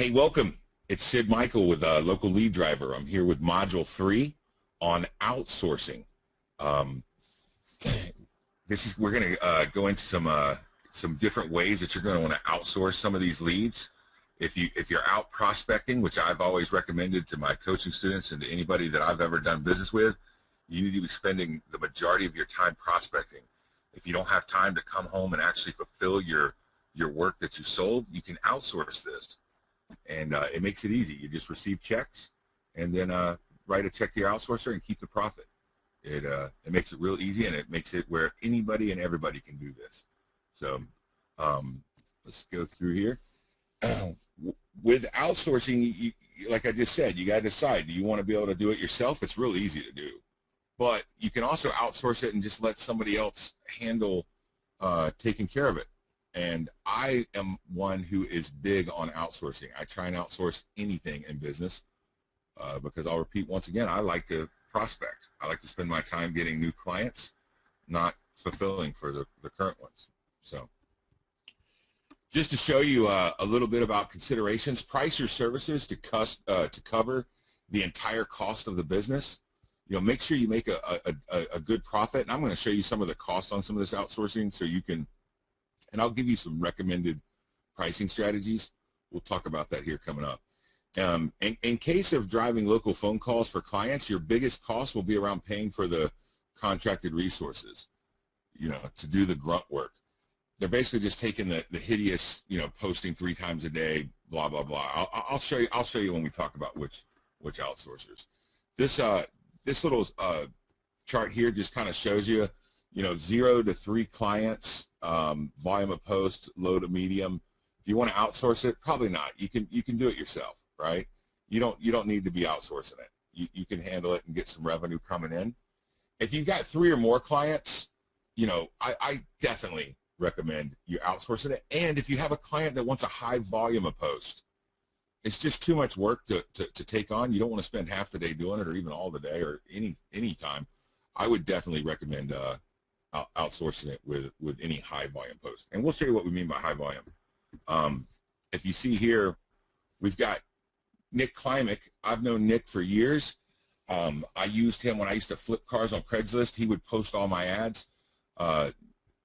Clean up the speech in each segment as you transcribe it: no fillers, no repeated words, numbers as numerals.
Hey, welcome. It's Sid Michael with Local Lead Driver. I'm here with Module 3 on outsourcing. We're going to go into some different ways that you're going to want to outsource some of these leads. If you're out prospecting, which I've always recommended to my coaching students and to anybody that I've ever done business with, you need to be spending the majority of your time prospecting. If you don't have time to come home and actually fulfill your work that you sold, you can outsource this. And it makes it easy. You just receive checks and then write a check to your outsourcer and keep the profit. It makes it real easy, and it makes it where anybody and everybody can do this. So let's go through here. With outsourcing, like I just said, you got to decide, do you want to be able to do it yourself? It's real easy to do. But you can also outsource it and just let somebody else handle taking care of it. And I am one who is big on outsourcing. I try and outsource anything in business because I'll repeat once again, I like to prospect. I like to spend my time getting new clients, not fulfilling for the current ones. So just to show you a little bit about considerations, price your services to cover the entire cost of the business. Make sure you make a good profit. And I'm going to show you some of the costs on some of this outsourcing so you can, and I'll give you some recommended pricing strategies. We'll talk about that here coming up. In case of driving local phone calls for clients, your biggest cost will be around paying for the contracted resources, to do the grunt work. They're basically just taking the hideous, posting 3 times a day, blah, blah, blah. I'll show you when we talk about which outsourcers. This little chart here just kind of shows you, 0 to 3 clients, volume of post, low to medium. If you want to outsource it, probably not. You can do it yourself, right? You don't need to be outsourcing it. You can handle it and get some revenue coming in. If you've got 3 or more clients, I definitely recommend you outsourcing it. And if you have a client that wants a high volume of post, it's just too much work to take on. You don't want to spend half the day doing it or even all the day or any time. I would definitely recommend outsourcing it with any high volume post. And we'll show you what we mean by high volume. If you see here, we've got Nick Klimek. I've known Nick for years. I used him when I used to flip cars on Craigslist. He would post all my ads.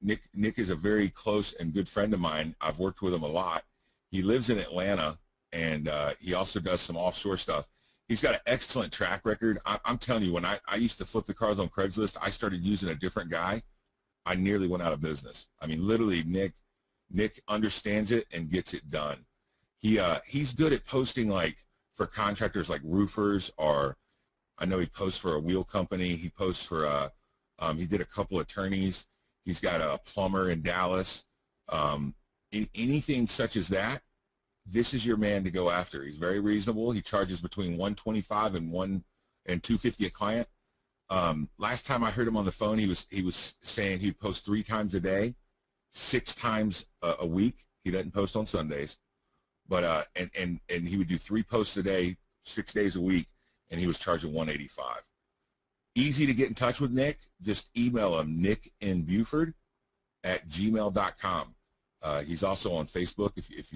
Nick is a very close and good friend of mine. I've worked with him a lot. He lives in Atlanta, and he also does some offshore stuff. He's got an excellent track record. I'm telling you, when I used to flip the cars on Craigslist, I started using a different guy. I nearly went out of business. I mean, literally, Nick understands it and gets it done. He's good at posting, like, for contractors like roofers, or I know he posts for a wheel company. He posts for he did a couple attorneys. He's got a plumber in Dallas. In anything such as that, this is your man to go after. He's very reasonable. He charges between $125 and $250 a client. Last time I heard him on the phone, he was saying he'd post 3 times a day, 6 times a week. He doesn't post on Sundays, but and he would do 3 posts a day, 6 days a week, and he was charging $185. Easy to get in touch with Nick. Just email him, nicandbuford@gmail.com. He's also on Facebook. If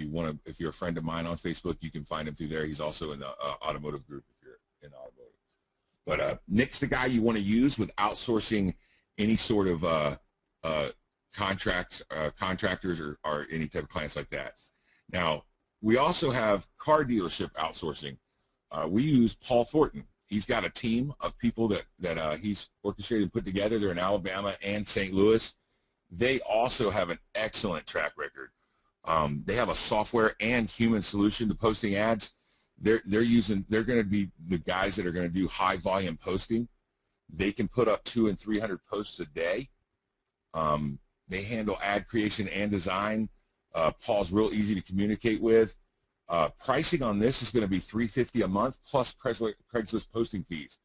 you're a friend of mine on Facebook, you can find him through there. He's also in the automotive group if you're in automotive. But Nick's the guy you want to use with outsourcing any sort of contractors or any type of clients like that. Now, we also have car dealership outsourcing. We use Paul Thornton. He's got a team of people that he's orchestrated and put together. They're in Alabama and St. Louis. They also have an excellent track record. They have a software and human solution to posting ads. They're going to be the guys that are going to do high volume posting. They can put up 200 and 300 posts a day. They handle ad creation and design. Paul's real easy to communicate with. Pricing on this is going to be $350 a month plus Craigslist posting fees.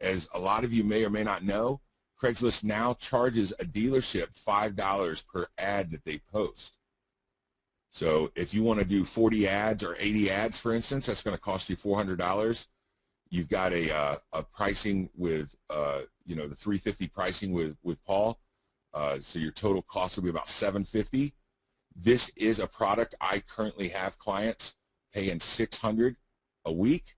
As a lot of you may or may not know, Craigslist now charges a dealership $5 per ad that they post. So if you want to do 40 ads or 80 ads, for instance, that's going to cost you $400. You've got a pricing with, the $350 pricing with Paul. So your total cost will be about $750. This is a product I currently have clients paying $600 a week,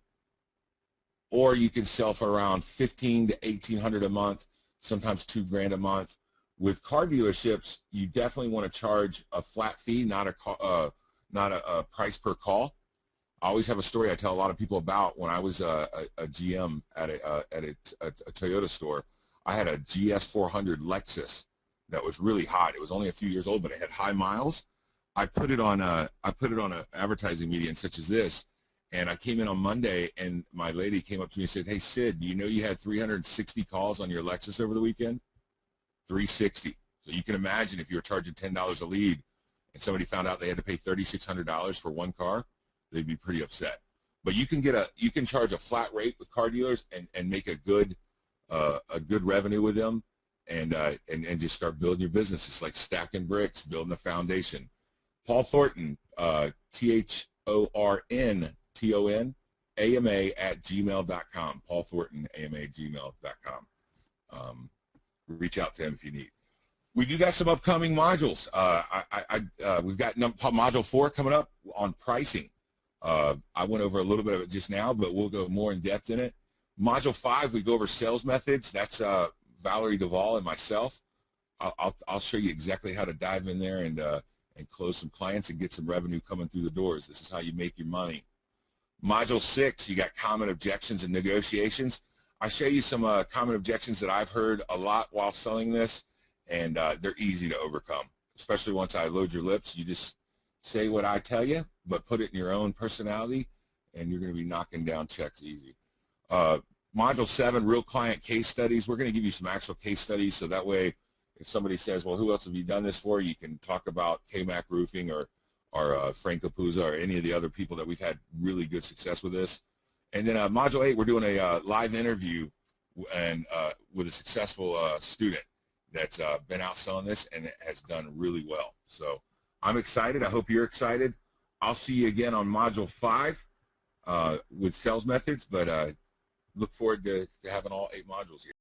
or you can sell for around $1,500 to $1,800 a month, sometimes $2,000 a month. With car dealerships, you definitely want to charge a flat fee, not a price per call. I always have a story I tell a lot of people about. When I was a GM at a Toyota store, I had a GS400 Lexus that was really hot. It was only a few years old, but it had high miles. I put it on a advertising medium such as this, and I came in on Monday, and my lady came up to me and said, "Hey Sid, do you know you had 360 calls on your Lexus over the weekend?" 360. So you can imagine if you were charging $10 a lead, and somebody found out they had to pay $3,600 for one car, they'd be pretty upset. But you can charge a flat rate with car dealers and make a good revenue with them, and just start building your business. It's like stacking bricks, building a foundation. Paul Thornton, THORNTON, AMA@gmail.com. Paul Thornton, AMA@gmail.com. Reach out to him if you need. We do got some upcoming modules. We've got module 4 coming up on pricing. I went over a little bit of it just now, but we'll go more in depth in it. Module 5, we go over sales methods. That's Valerie Duvall and myself. I'll show you exactly how to dive in there and close some clients and get some revenue coming through the doors. This is how you make your money. Module 6, you got common objections and negotiations. I show you some common objections that I've heard a lot while selling this, and they're easy to overcome, especially once I load your lips. You just say what I tell you, but put it in your own personality, and you're going to be knocking down checks easy. Module 7, real client case studies. We're going to give you some actual case studies, so that way if somebody says, well, who else have you done this for, you can talk about K-Mac Roofing or Frank Capuzza or any of the other people that we've had really good success with this. And then Module 8, we're doing a live interview and with a successful student that's been out selling this and has done really well. So I'm excited. I hope you're excited. I'll see you again on Module 5 with sales methods, but look forward to having all 8 modules here.